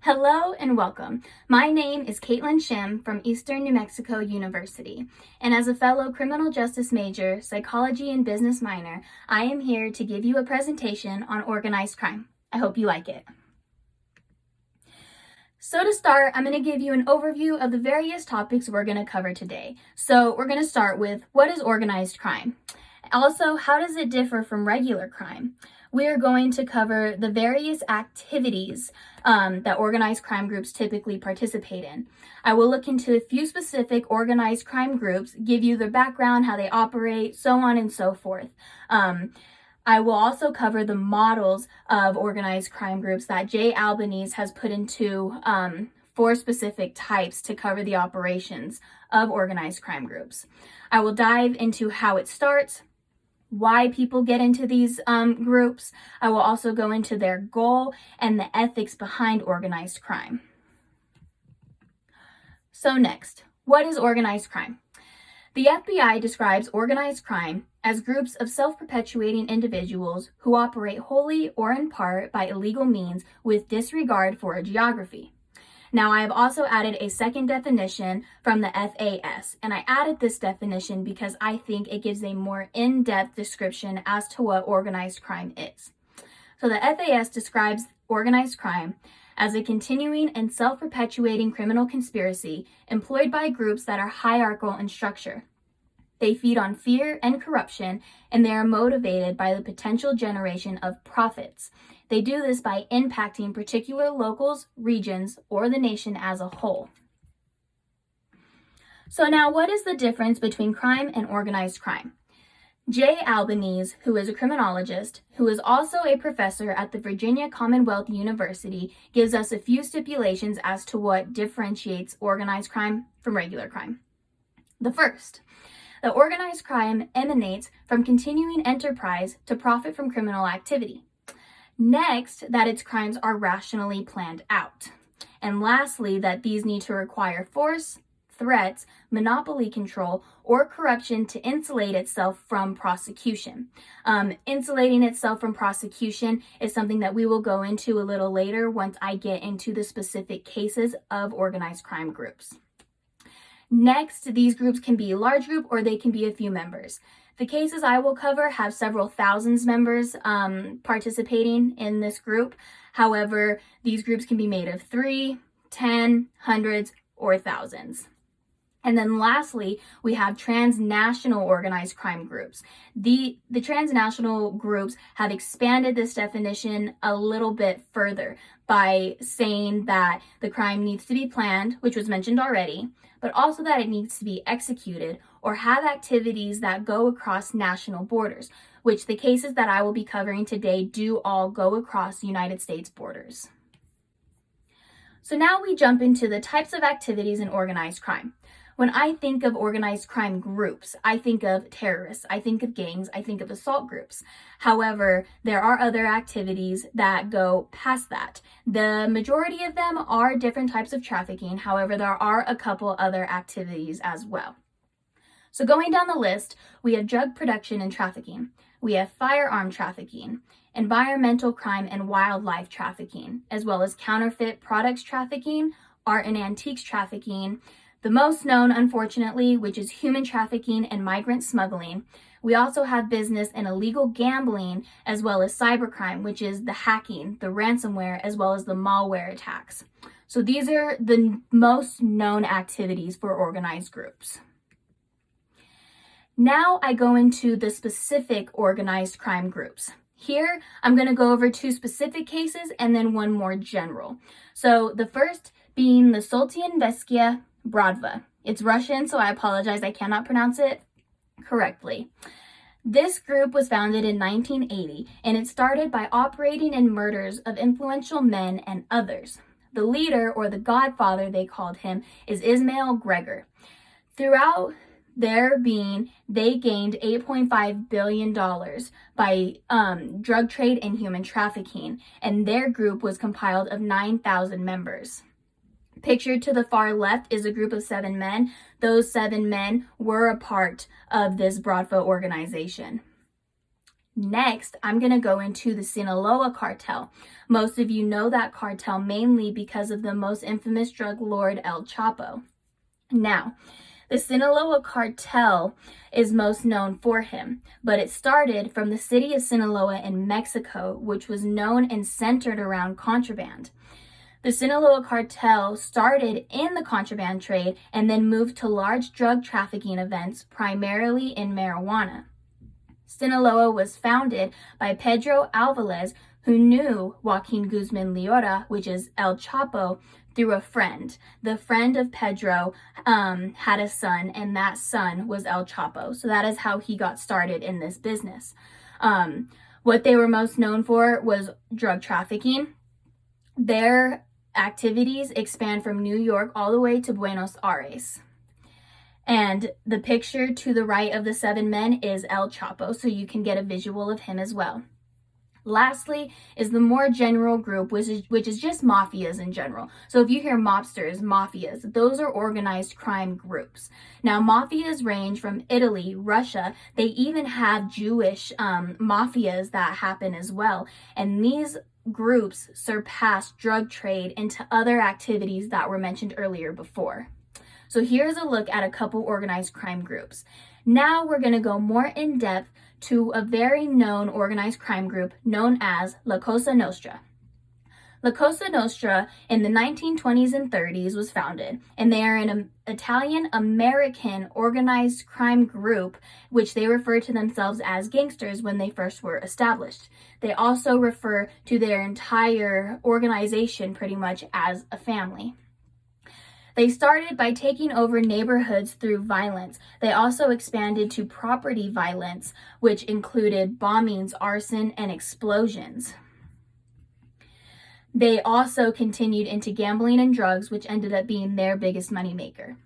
Hello and welcome. My name is Kaitlyn Shim from Eastern New Mexico University, and as a fellow criminal justice major, psychology and business minor, I am here to give you a presentation on organized crime. I hope you like it. So to start, I'm going to give you an overview of the various topics we're going to cover today. So we're going to start with, what is organized crime? Also, how does it differ from regular crime? We are going to cover the various activities that organized crime groups typically participate in. I will look into a few specific organized crime groups, give you their background, how they operate, so on and so forth. I will also cover the models of organized crime groups that Jay Albanese has put into 4 specific types to cover the operations of organized crime groups. I will dive into how it starts, why people get into these groups. I will also go into their goal and the ethics behind organized crime. So next, what is organized crime? The FBI describes organized crime as groups of self-perpetuating individuals who operate wholly or in part by illegal means with disregard for a geography. Now, I have also added a second definition from the FAS, and I added this definition because I think it gives a more in-depth description as to what organized crime is. So the FAS describes organized crime as a continuing and self-perpetuating criminal conspiracy employed by groups that are hierarchical in structure. They feed on fear and corruption, and they are motivated by the potential generation of profits. They do this by impacting particular locals, regions, or the nation as a whole. So now, what is the difference between crime and organized crime? Jay Albanese, who is a criminologist, who is also a professor at the Virginia Commonwealth University, gives us a few stipulations as to what differentiates organized crime from regular crime. The first, the organized crime emanates from continuing enterprise to profit from criminal activity. Next, that its crimes are rationally planned out. And lastly, that these need to require force, threats, monopoly control, or corruption to insulate itself from prosecution. Insulating itself from prosecution is something that we will go into a little later once I get into the specific cases of organized crime groups. Next, these groups can be a large group or they can be a few members. The cases I will cover have several thousands members participating in this group. However, these groups can be made of 3, 10, hundreds, or thousands. And then lastly, we have transnational organized crime groups. The transnational groups have expanded this definition a little bit further by saying that the crime needs to be planned, which was mentioned already, but also that it needs to be executed or have activities that go across national borders, which the cases that I will be covering today do all go across United States borders. So now we jump into the types of activities in organized crime. When I think of organized crime groups, I think of terrorists, I think of gangs, I think of assault groups. However, there are other activities that go past that. The majority of them are different types of trafficking. However, there are a couple other activities as well. So going down the list, we have drug production and trafficking. We have firearm trafficking, environmental crime and wildlife trafficking, as well as counterfeit products trafficking, art and antiques trafficking, the most known, unfortunately, which is human trafficking and migrant smuggling. We also have business and illegal gambling, as well as cybercrime, which is the hacking, the ransomware, as well as the malware attacks. So these are the most known activities for organized groups. Now I go into the specific organized crime groups. Here, I'm going to go over 2 specific cases and then one more general. So the first being the Soltianveskia Bratva. It's Russian, so I apologize, I cannot pronounce it correctly. This group was founded in 1980, and it started by operating in murders of influential men and others. The leader, or the godfather they called him, is Ismail Gregor. Throughout their being, they gained $8.5 billion by drug trade and human trafficking, and their group was compiled of 9,000 members. Pictured to the far left is a group of 7 men. Those 7 men were a part of this Bratva organization. Next, I'm going to go into the Sinaloa cartel. Most of you know that cartel mainly because of the most infamous drug lord El Chapo. Now, the Sinaloa cartel is most known for him, but it started from the city of Sinaloa in Mexico, which was known and centered around contraband. The Sinaloa cartel started in the contraband trade and then moved to large drug trafficking events, primarily in marijuana. Sinaloa was founded by Pedro Alvarez, who knew Joaquin Guzman Leora, which is El Chapo, through a friend. The friend of Pedro had a son, and that son was El Chapo. So that is how he got started in this business. What they were most known for was drug trafficking. Their activities expand from New York all the way to Buenos Aires. And the picture to the right of the 7 men is El Chapo, so you can get a visual of him as well. Lastly is the more general group, which is just mafias in general. So if you hear mobsters, mafias, those are organized crime groups. Now, mafias range from Italy, Russia. They even have Jewish mafias that happen as well. And these groups surpass drug trade into other activities that were mentioned earlier before. So here's a look at a couple organized crime groups. Now we're going to go more in depth to a very known organized crime group known as La Cosa Nostra. La Cosa Nostra in the 1920s and 30s was founded, and they are an Italian-American organized crime group, which they refer to themselves as gangsters when they first were established. They also refer to their entire organization pretty much as a family. They started by taking over neighborhoods through violence. They also expanded to property violence, which included bombings, arson, and explosions. They also continued into gambling and drugs, which ended up being their biggest moneymaker.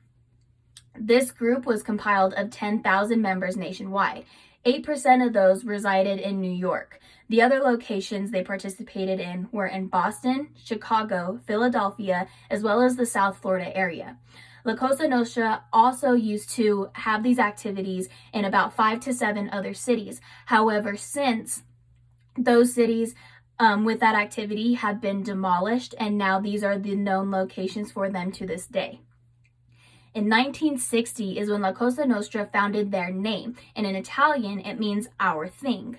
This group was compiled of 10,000 members nationwide. 8% of those resided in New York. The other locations they participated in were in Boston, Chicago, Philadelphia, as well as the South Florida area. La Cosa Nostra also used to have these activities in about 5 to 7 other cities. However, since those cities with that activity have been demolished, and now these are the known locations for them to this day. In 1960 is when La Cosa Nostra founded their name, and in Italian it means our thing.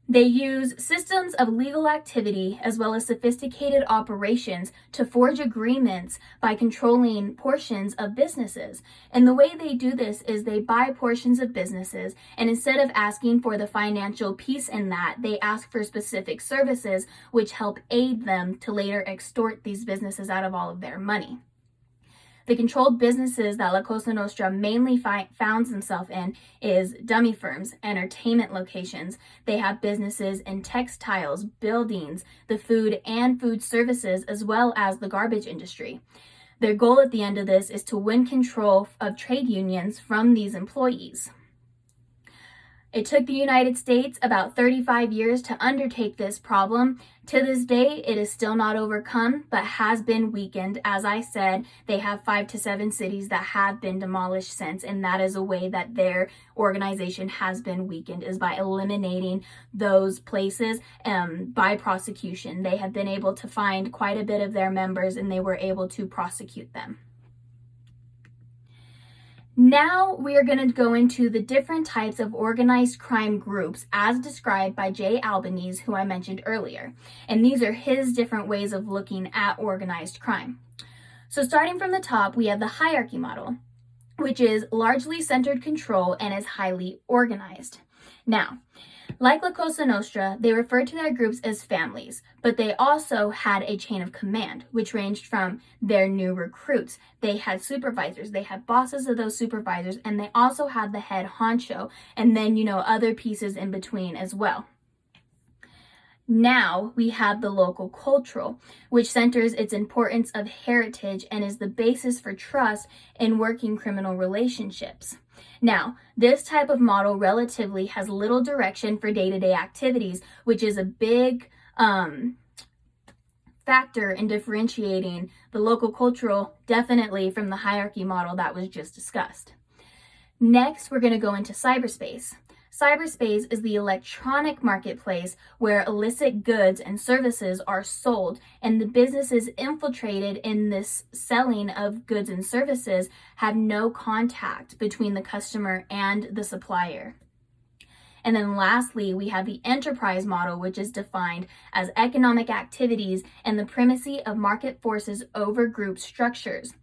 They use systems of legal activity as well as sophisticated operations to forge agreements by controlling portions of businesses. And the way they do this is they buy portions of businesses, and instead of asking for the financial piece in that, they ask for specific services which help aid them to later extort these businesses out of all of their money. The controlled businesses that La Cosa Nostra mainly founds themselves in is dummy firms, entertainment locations. They have businesses in textiles, buildings, the food and food services, as well as the garbage industry. Their goal at the end of this is to win control of trade unions from these employees. It took the United States about 35 years to undertake this problem. To this day, it is still not overcome, but has been weakened. As I said, they have 5 to 7 cities that have been demolished since, and that is a way that their organization has been weakened, is by eliminating those places by prosecution. They have been able to find quite a bit of their members, and they were able to prosecute them. Now we are going to go into the different types of organized crime groups as described by Jay Albanese, who I mentioned earlier. And these are his different ways of looking at organized crime. So starting from the top, we have the hierarchy model, which is largely centered control and is highly organized. Now, like La Cosa Nostra, they referred to their groups as families, but they also had a chain of command, which ranged from their new recruits. They had supervisors, they had bosses of those supervisors, and they also had the head honcho, and then, other pieces in between as well. Now we have the local cultural, which centers its importance of heritage and is the basis for trust in working criminal relationships. Now, this type of model relatively has little direction for day-to-day activities, which is a big factor in differentiating the local cultural definitely from the hierarchy model that was just discussed. Next, we're going to go into cyberspace. Cyberspace is the electronic marketplace where illicit goods and services are sold, and the businesses infiltrated in this selling of goods and services have no contact between the customer and the supplier. And then lastly, we have the enterprise model, which is defined as economic activities and the primacy of market forces over group structures.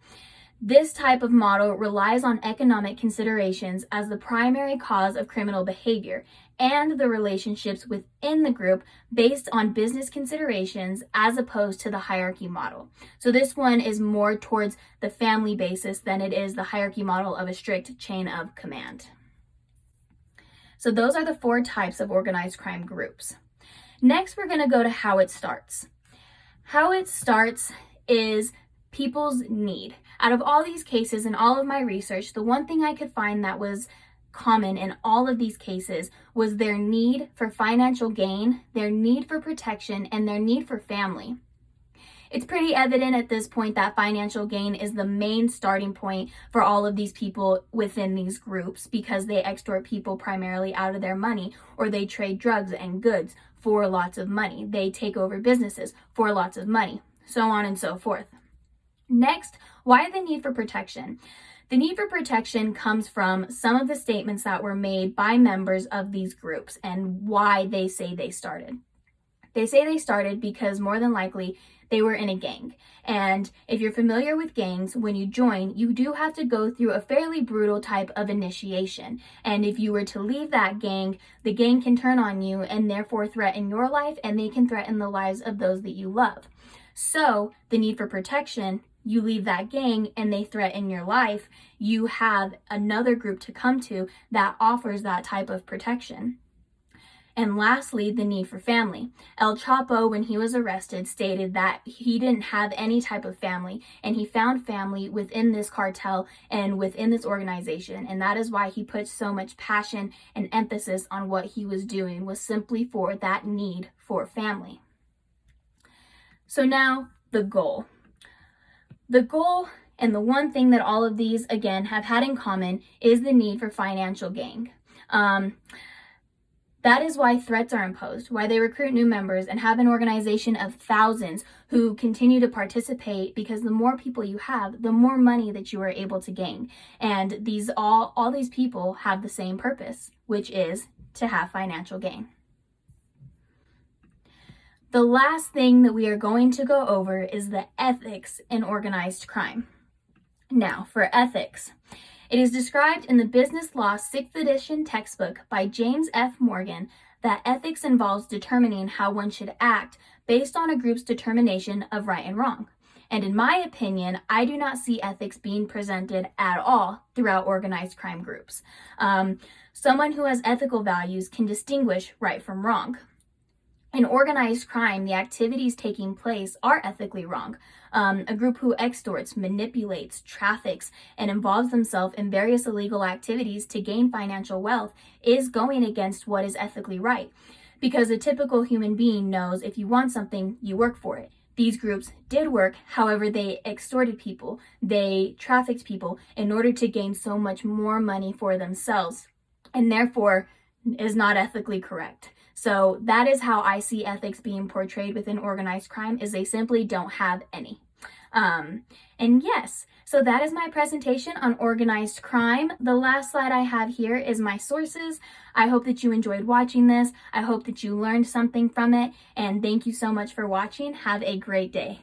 This type of model relies on economic considerations as the primary cause of criminal behavior and the relationships within the group based on business considerations as opposed to the hierarchy model. So this one is more towards the family basis than it is the hierarchy model of a strict chain of command. So those are the 4 types of organized crime groups. Next, we're going to go to how it starts. How it starts is people's need. Out of all these cases and all of my research, the one thing I could find that was common in all of these cases was their need for financial gain, their need for protection, and their need for family. It's pretty evident at this point that financial gain is the main starting point for all of these people within these groups because they extort people primarily out of their money, or they trade drugs and goods for lots of money. They take over businesses for lots of money, so on and so forth. Next, why the need for protection? The need for protection comes from some of the statements that were made by members of these groups and why they say they started. They say they started because more than likely they were in a gang. And if you're familiar with gangs, when you join, you do have to go through a fairly brutal type of initiation. And if you were to leave that gang, the gang can turn on you and therefore threaten your life, and they can threaten the lives of those that you love. So the need for protection, you leave that gang and they threaten your life, you have another group to come to that offers that type of protection. And lastly, the need for family. El Chapo, when he was arrested, stated that he didn't have any type of family, and he found family within this cartel and within this organization. And that is why he put so much passion and emphasis on what he was doing, was simply for that need for family. So now, the goal. The goal, and the one thing that all of these, again, have had in common is the need for financial gain. That is why threats are imposed, why they recruit new members and have an organization of thousands who continue to participate, because the more people you have, the more money that you are able to gain. And all these people have the same purpose, which is to have financial gain. The last thing that we are going to go over is the ethics in organized crime. Now, for ethics. It is described in the Business Law 6th edition textbook by James F. Morgan that ethics involves determining how one should act based on a group's determination of right and wrong. And in my opinion, I do not see ethics being presented at all throughout organized crime groups. Someone who has ethical values can distinguish right from wrong. In organized crime, the activities taking place are ethically wrong. A group who extorts, manipulates, traffics, and involves themselves in various illegal activities to gain financial wealth is going against what is ethically right. Because a typical human being knows if you want something, you work for it. These groups did work, however, they extorted people, they trafficked people in order to gain so much more money for themselves, and therefore is not ethically correct. So that is how I see ethics being portrayed within organized crime, is they simply don't have any. And yes, so that is my presentation on organized crime. The last slide I have here is my sources. I hope that you enjoyed watching this. I hope that you learned something from it. And thank you so much for watching. Have a great day.